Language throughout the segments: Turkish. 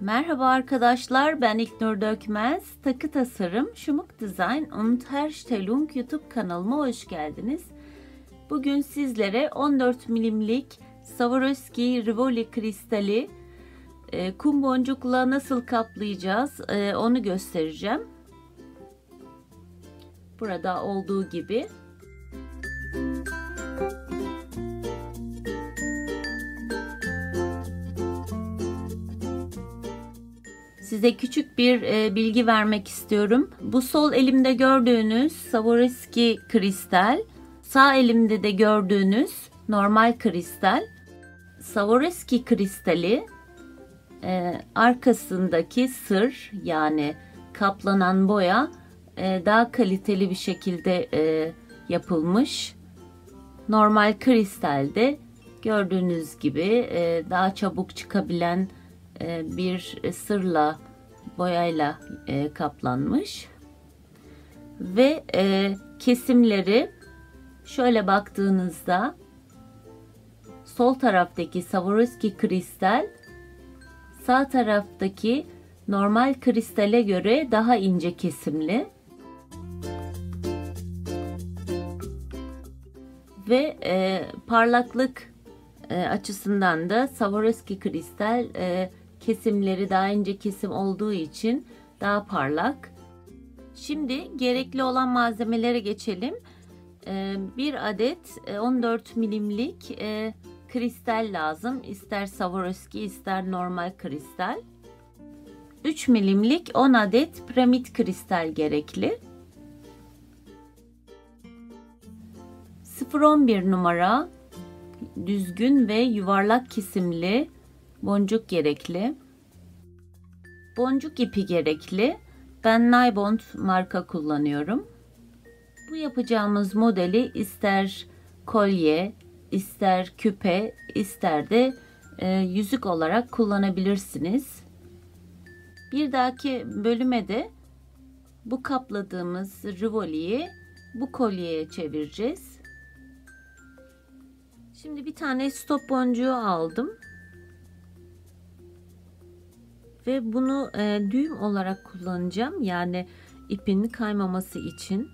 Merhaba arkadaşlar, ben İlknur Dökmez. Takı Tasarım, Schmuck Design und Herstellung YouTube kanalıma hoş geldiniz. Bugün sizlere 14 milimlik Swarovski Rivoli kristali kum boncukla nasıl kaplayacağız onu göstereceğim. Burada olduğu gibi. Size küçük bir bilgi vermek istiyorum. Bu sol elimde gördüğünüz Swarovski kristal, sağ elimde de gördüğünüz normal kristal. Swarovski kristali arkasındaki sır, yani kaplanan boya daha kaliteli bir şekilde yapılmış. Normal kristalde gördüğünüz gibi daha çabuk çıkabilen bir sırla, boyayla kaplanmış ve kesimleri şöyle baktığınızda sol taraftaki Swarovski kristal sağ taraftaki normal kristale göre daha ince kesimli ve parlaklık açısından da Swarovski kristal kesimleri daha ince kesim olduğu için daha parlak. Şimdi gerekli olan malzemelere geçelim. Bir adet 14 milimlik kristal lazım. İster Swarovski ister normal kristal. 3 milimlik 10 adet piramit kristal gerekli. 0,11 numara düzgün ve yuvarlak kesimli boncuk gerekli. Boncuk ipi gerekli. Ben Naibond marka kullanıyorum. Bu yapacağımız modeli ister kolye, ister küpe, ister de yüzük olarak kullanabilirsiniz. Bir dahaki bölüme de bu kapladığımız rivoliyi bu kolyeye çevireceğiz. Şimdi bir tane stop boncuğu aldım. Ve bunu düğüm olarak kullanacağım. Yani ipin kaymaması için.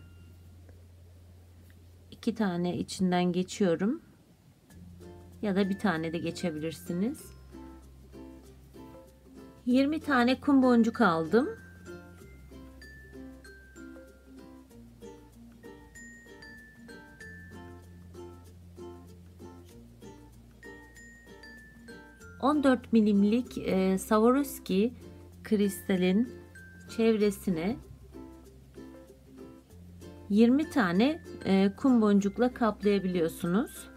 2 tane içinden geçiyorum. Ya da bir tane de geçebilirsiniz. 20 tane kum boncuk aldım. ...14 milimlik Swarovski kristalin çevresine 20 tane kum boncukla kaplayabiliyorsunuz.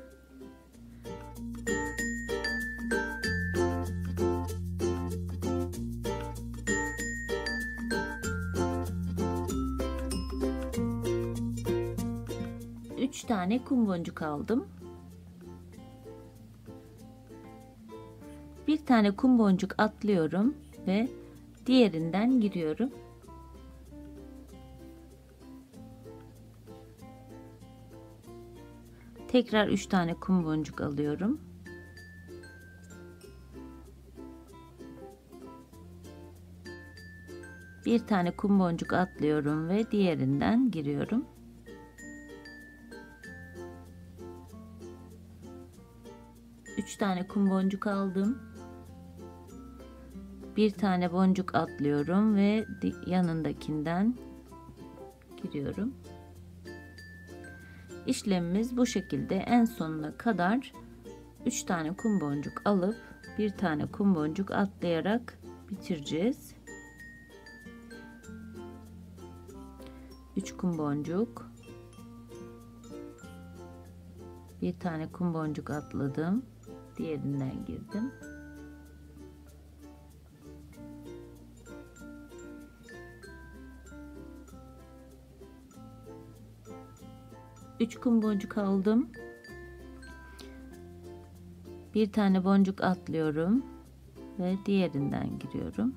Üç tane kum boncuk aldım. Bir tane kum boncuk atlıyorum ve diğerinden giriyorum. Tekrar 3 tane kum boncuk alıyorum. Bir tane kum boncuk atlıyorum ve diğerinden giriyorum. Üç tane kum boncuk aldım. Bir tane boncuk atlıyorum ve yanındakinden giriyorum. İşlemimiz bu şekilde. En sonuna kadar 3 tane kum boncuk alıp bir tane kum boncuk atlayarak bitireceğiz. 3 kum boncuk, bir tane kum boncuk atladım, diğerinden girdim. Üç kum boncuk aldım. Bir tane boncuk atlıyorum ve diğerinden giriyorum.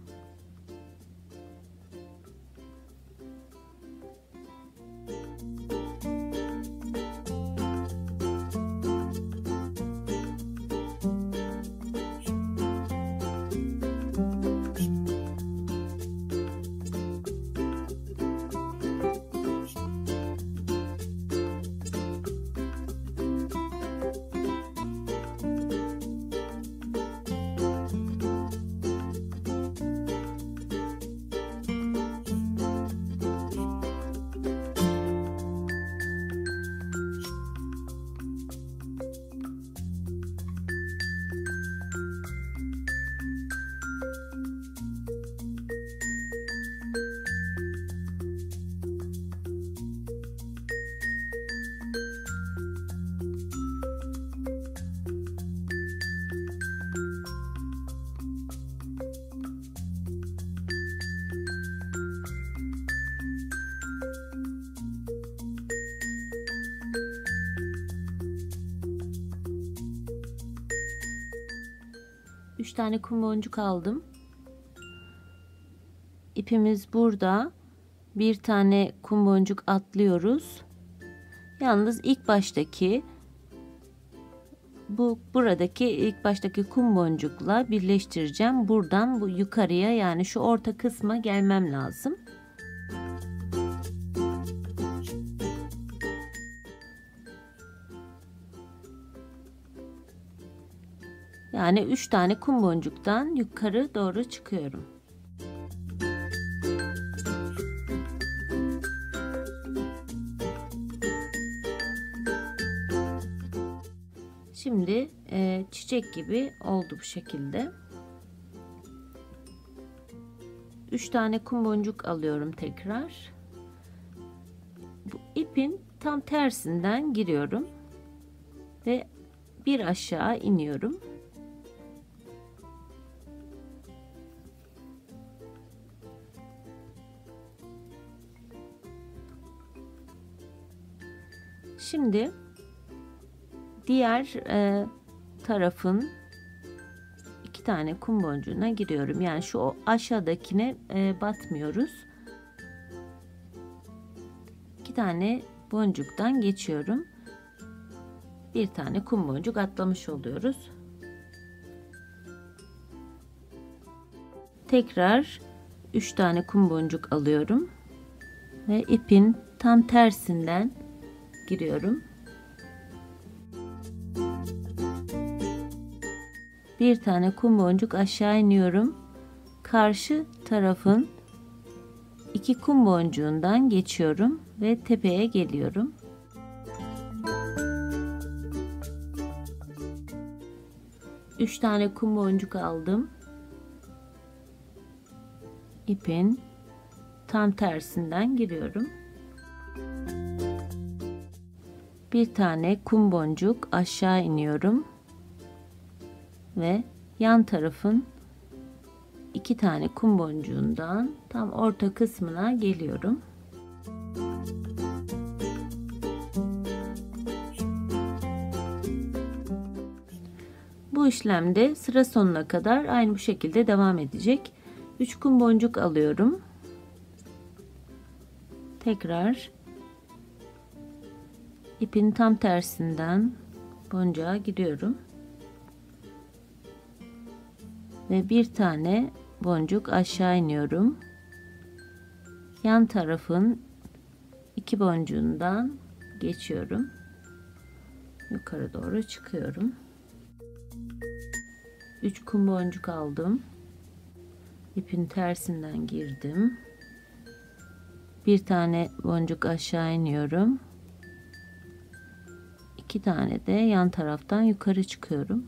tane kum boncuk aldım. İpimiz burada. Bir tane kum boncuk atlıyoruz. Yalnız ilk baştaki buradaki ilk baştaki kum boncukla birleştireceğim. Buradan bu yukarıya, yani şu orta kısma gelmem lazım. Yani 3 tane kum boncuktan yukarı doğru çıkıyorum. Şimdi çiçek gibi oldu bu şekilde. 3 tane kum boncuk alıyorum tekrar. Bu ipin tam tersinden giriyorum ve bir aşağı iniyorum. Şimdi diğer tarafın 2 tane kum boncuğuna giriyorum. Yani şu aşağıdakine batmıyoruz. 2 tane boncuktan geçiyorum. Bir tane kum boncuk atlamış oluyoruz. Tekrar 3 tane kum boncuk alıyorum ve ipin tam tersinden giriyorum. Bir tane kum boncuk aşağı iniyorum. Karşı tarafın 2 kum boncuğundan geçiyorum ve tepeye geliyorum. Üç tane kum boncuk aldım. İpin tam tersinden giriyorum. Bir tane kum boncuk aşağı iniyorum ve yan tarafın 2 tane kum boncuğundan tam orta kısmına geliyorum. Bu işlemde sıra sonuna kadar aynı bu şekilde devam edecek. 3 kum boncuk alıyorum. Tekrar ipin tam tersinden boncuğa giriyorum. Ve bir tane boncuk aşağı iniyorum. Yan tarafın 2 boncuğundan geçiyorum. Yukarı doğru çıkıyorum. 3 kum boncuk aldım. İpin tersinden girdim. Bir tane boncuk aşağı iniyorum. 2 tane de yan taraftan yukarı çıkıyorum.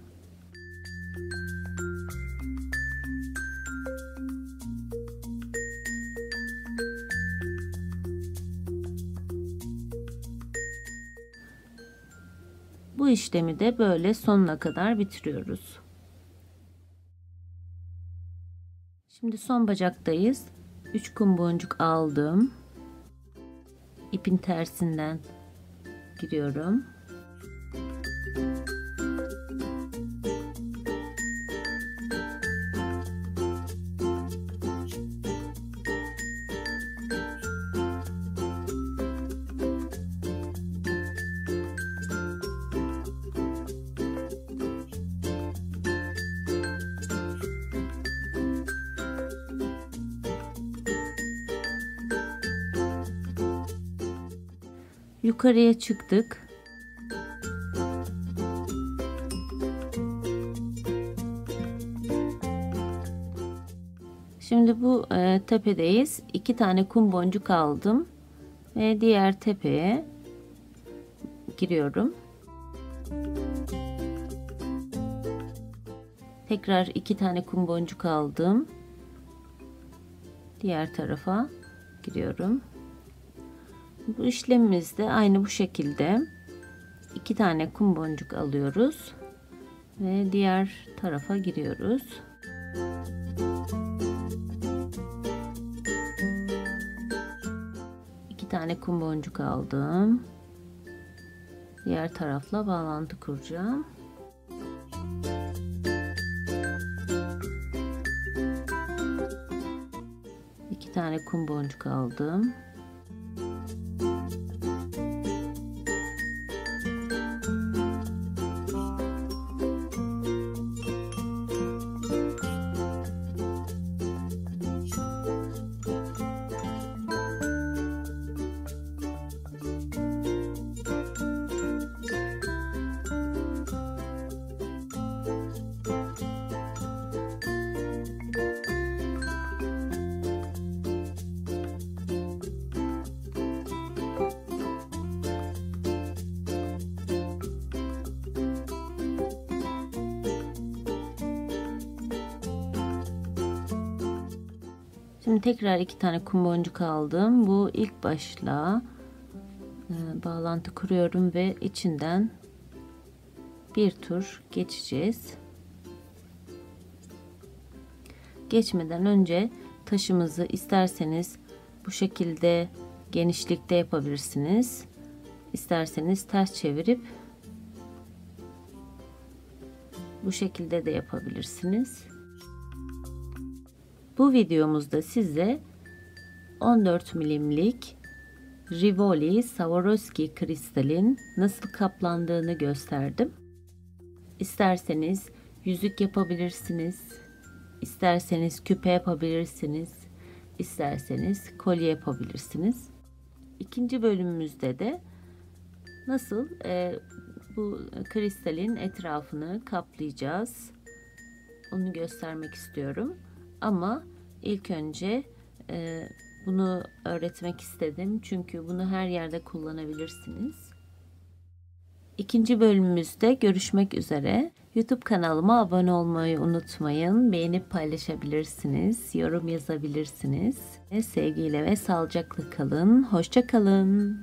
Bu işlemi de böyle sonuna kadar bitiriyoruz. Şimdi son bacaktayız. 3 kum boncuk aldım. İpin tersinden giriyorum. Yukarıya çıktık. Şimdi bu tepedeyiz. 2 tane kum boncuk aldım ve diğer tepeye giriyorum. Tekrar 2 tane kum boncuk aldım. Diğer tarafa giriyorum. Bu işlemimiz de aynı bu şekilde. 2 tane kum boncuk alıyoruz ve diğer tarafa giriyoruz. İki tane kum boncuk aldım. Diğer tarafla bağlantı kuracağım. 2 tane kum boncuk aldım. Şimdi tekrar 2 tane kum boncuk aldım. Bu ilk başla bağlantı kuruyorum ve içinden bir tur geçeceğiz. Geçmeden önce taşımızı isterseniz bu şekilde genişlikte yapabilirsiniz. İsterseniz ters çevirip bu şekilde de yapabilirsiniz. Bu videomuzda size 14 milimlik Rivoli Swarovski kristalin nasıl kaplandığını gösterdim. İsterseniz yüzük yapabilirsiniz, isterseniz küpe yapabilirsiniz, isterseniz kolye yapabilirsiniz. İkinci bölümümüzde de nasıl bu kristalin etrafını kaplayacağız onu göstermek istiyorum. Ama ilk önce bunu öğretmek istedim. Çünkü bunu her yerde kullanabilirsiniz. İkinci bölümümüzde görüşmek üzere. YouTube kanalıma abone olmayı unutmayın. Beğenip paylaşabilirsiniz. Yorum yazabilirsiniz. Sevgiyle ve sağlıcakla kalın. Hoşça kalın.